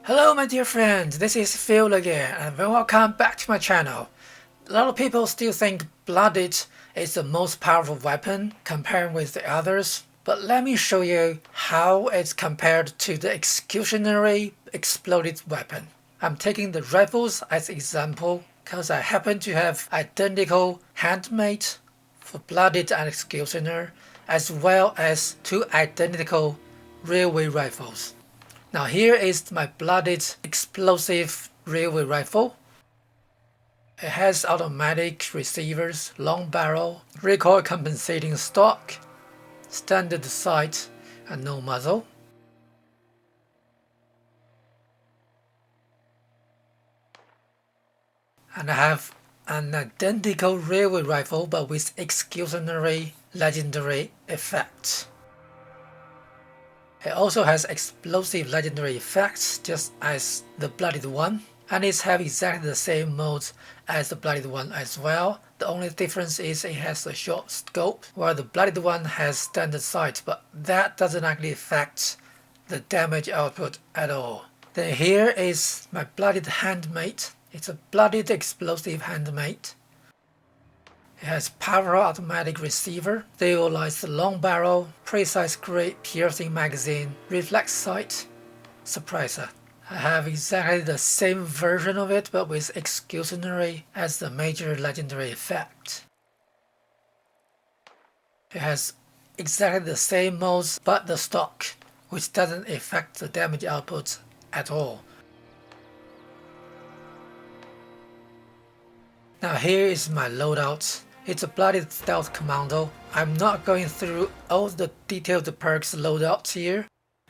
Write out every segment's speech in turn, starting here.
Hello my dear friends, this is Phil again and welcome back to my channel. A lot of people still think Bloodied is the most powerful weapon compared with the others, but let me show you how it's compared to the Executionary Exploded weapon. I'm taking the rifles as example because I happen to have identical Handmade for Bloodied and Executioner as well as two identical railway rifles. Now here is my Bloodied explosive railway rifle. It has automatic receivers, long barrel, recoil compensating stock, standard sight and no muzzle. And I have an identical railway rifle but with executionary legendary effects. It also has explosive legendary effects just as the Bloodied one, and it has exactly the same modes as the Bloodied one as well. The only difference is it has a short scope, while the Bloodied one has standard sight, but that doesn't actually affect the damage output at all. Then here is my Bloodied Handmade. It's a Bloodied explosive Handmade. It has power automatic receiver, stabilized long barrel, precise grip piercing magazine, reflex sight, suppressor. I have exactly the same version of it but with executionary as the major legendary effect. It has exactly the same modes but the stock, which doesn't affect the damage output at all. Now here is my loadout. It's a Bloodied Stealth Commando. I'm not going through all the detailed perks loadouts here,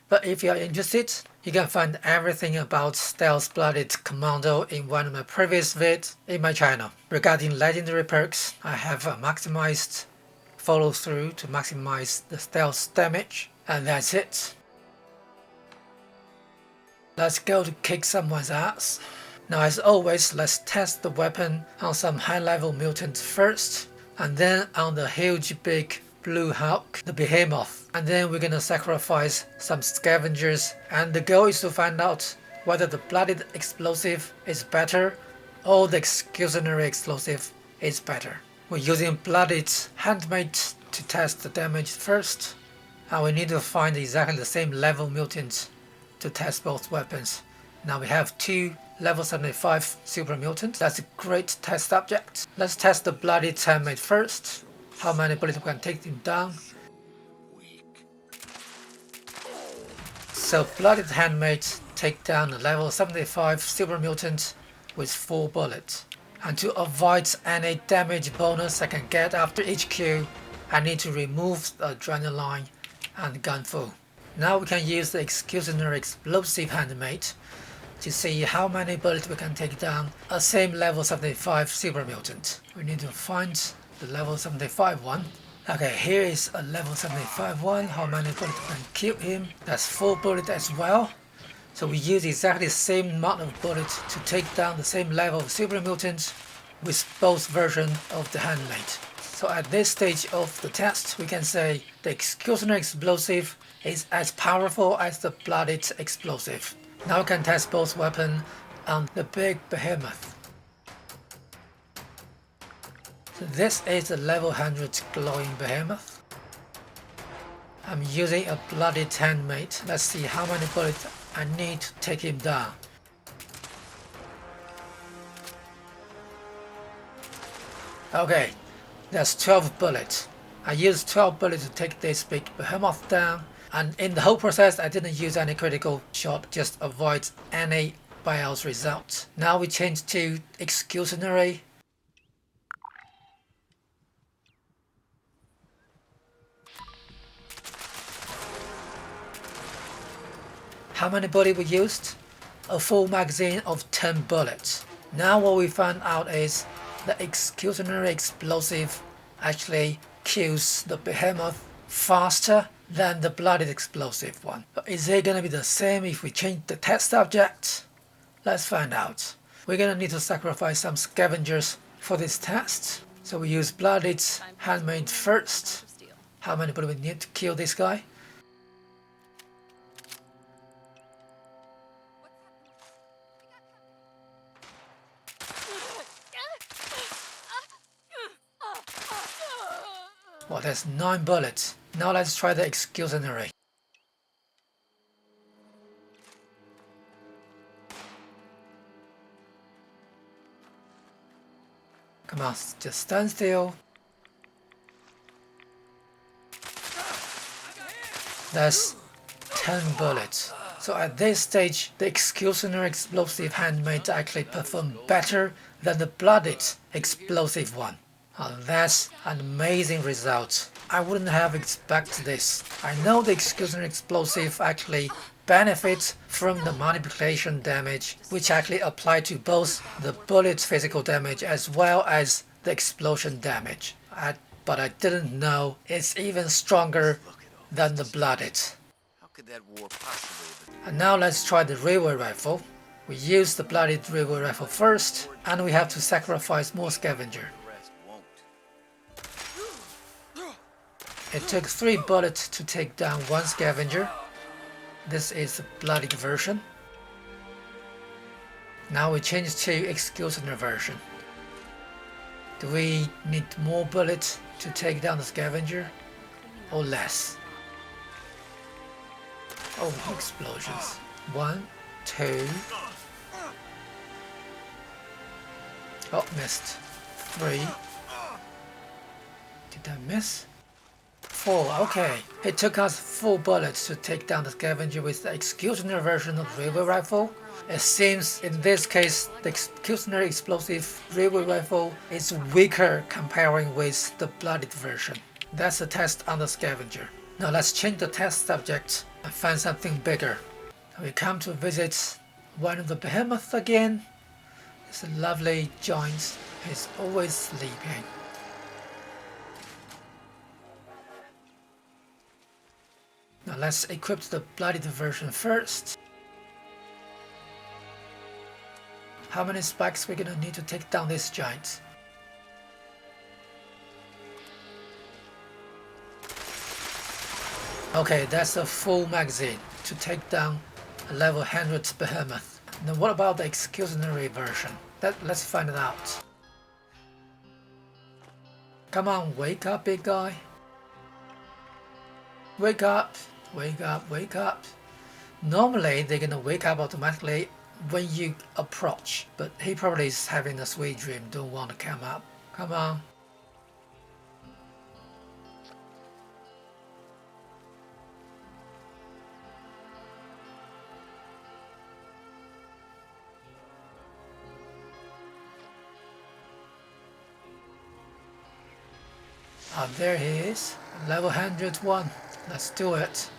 but if you are interested, you can find everything about Stealth Bloodied Commando in one of my previous vids in my channel. Regarding legendary perks, I have maximized follow through to maximize the stealth damage, and that's it. Let's go to kick someone's ass. Now as always, let's test the weapon on some high level mutants first, and then on the huge big blue Hulk, the Behemoth, and then we're gonna sacrifice some scavengers, and the goal is to find out whether the Bloodied explosive is better or the executionary explosive is better. We're using Bloodied Handmade to test the damage first, and we need to find exactly the same level mutants to test both weapons. Now we have two level 75 super mutants. That's a great test subject. Let's test the Bloodied Handmade first. How many bullets we can take him down. So Bloodied Handmade take down a level 75 super mutant with 4 bullets. And to avoid any damage bonus I can get after each kill, I need to remove the adrenaline and gun full. Now we can use the Executioner Explosive Handmade to see how many bullets we can take down a same level 75 super mutant. We need to find the level 75 one. Okay, here is a level 75 one. How many bullets we can kill him? That's 4 bullets as well. So we use exactly the same amount of bullets to take down the same level of super mutant with both versions of the Handmade. So at this stage of the test, we can say the Executioner Explosive is as powerful as the Bloodied Explosive. Now we can test both weapons on the big Behemoth. So this is a level 100 glowing Behemoth. I'm using a Bloodied Handmade. Let's see how many bullets I need to take him down. Okay, that's 12 bullets. I used 12 bullets to take this big Behemoth down. And in the whole process, I didn't use any critical shot, just avoid any BIOS result. Now we change to Executionary. How many bullets we used? A full magazine of 10 bullets. Now what we found out is the Executionary Explosive actually kills the Behemoth faster than the Bloodied Explosive one. But is it gonna be the same if we change the test subject? Let's find out. We're gonna need to sacrifice some scavengers for this test. So we use Bloodied Handmade first. How many bullets we need to kill this guy? Well, that's 9 bullets. Now let's try the executionary. Come on, just stand still. That's 10 bullets. So at this stage, the executioner explosive handmade actually performed better than the bloodied explosive one. That's an amazing result. I wouldn't have expected this. I know the executioner explosive actually benefits from the multiplication damage, which actually apply to both the bullet's physical damage as well as the explosion damage. But I didn't know it's even stronger than the bloodied. How could that war possibly? And now let's try the railway rifle. We use the bloodied railway rifle first, and we have to sacrifice more scavenger. It took 3 bullets to take down 1 scavenger. This is the bloodied version. Now we change to executioner version. Do we need more bullets to take down the scavenger, or less? Oh, explosions. 1, 2. Oh, missed. 3. Did I miss? 4. Okay. It took us 4 bullets to take down the scavenger with the executioner version of railway rifle. It seems in this case the executioner explosive railway rifle is weaker comparing with the bloodied version. That's a test on the scavenger. Now let's change the test subject and find something bigger. We come to visit one of the Behemoth again. It's a lovely giant. He's always sleeping. Now let's equip the bloodied version first. How many spikes we're gonna need to take down this giant? Okay, that's a full magazine to take down a level 100 Behemoth. Now what about the executionary version? Let's find it out. Come on, wake up, big guy. Wake up, wake up, wake up. Normally they're gonna wake up automatically when you approach, but he probably is having a sweet dream, don't want to come up. Come on. There he is, level 101. Let's do it.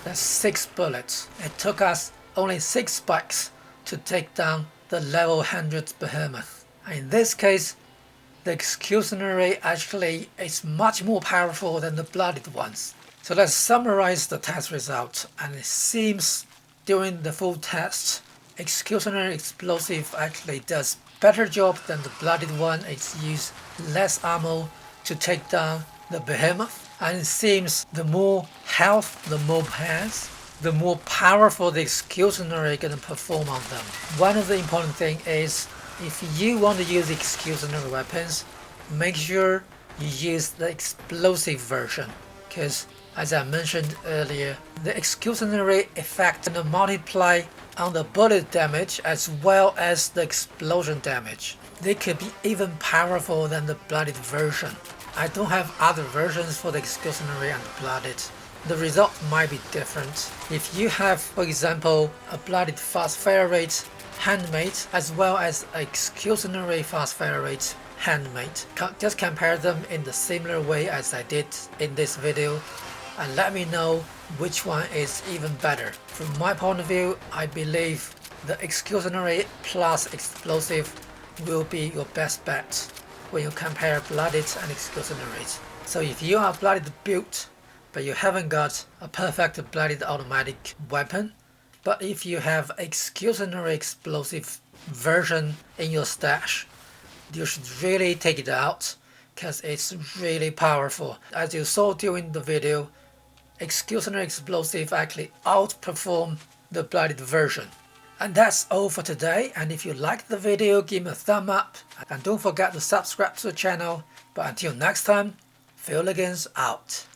That's 6 bullets. It took us only 6 spikes to take down the level 100 Behemoth. In this case, the executionary actually is much more powerful than the bloodied ones. So let's summarize the test result, and it seems during the full test, executionary explosive actually does better job than the bloodied one. It's used less ammo to take down the Behemoth, and it seems the more health the mob has, the more powerful the executionary gonna perform on them. One of the important thing is, if you want to use executionary weapons, make sure you use the explosive version, because as I mentioned earlier, the executionary effect can multiply on the bullet damage as well as the explosion damage. They could be even powerful than the bloodied version. I don't have other versions for the executionary and bloodied. The result might be different. If you have, for example, a bloodied fast fire rate handmade as well as executionary fast fire rate handmade, just compare them in the similar way as I did in this video, and let me know which one is even better. From my point of view, I believe the executionary plus explosive will be your best bet when you compare bloodied and executionary. So if you are bloodied built, but you haven't got a perfect bloodied automatic weapon, but if you have executionary explosive version in your stash, you should really take it out, because it's really powerful. As you saw during the video, executionary explosive actually outperform the bloodied version, And that's all for today, and if you liked the video, give me a thumb up and don't forget to subscribe to the channel. But until next time, Fearligans out.